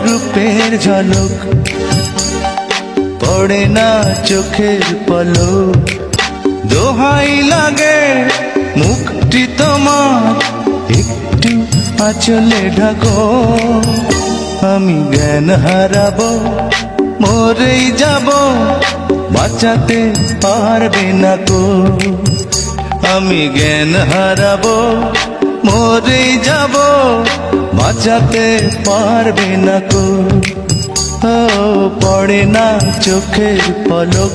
রূপের ঝলক, পড়ে না চোখের পলক। দোহাই লাগে মুখটি তোমার, একটু আঁচলে ঢাকো। আমি জ্ঞান হারাবো, মরেই যাব, বাঁচাতে পারবে না কো। আমি জ্ঞান হারাবো, মরেই যাব, বাঁচাতে পারবে না কো। ও পড়ে না চোখের পলক,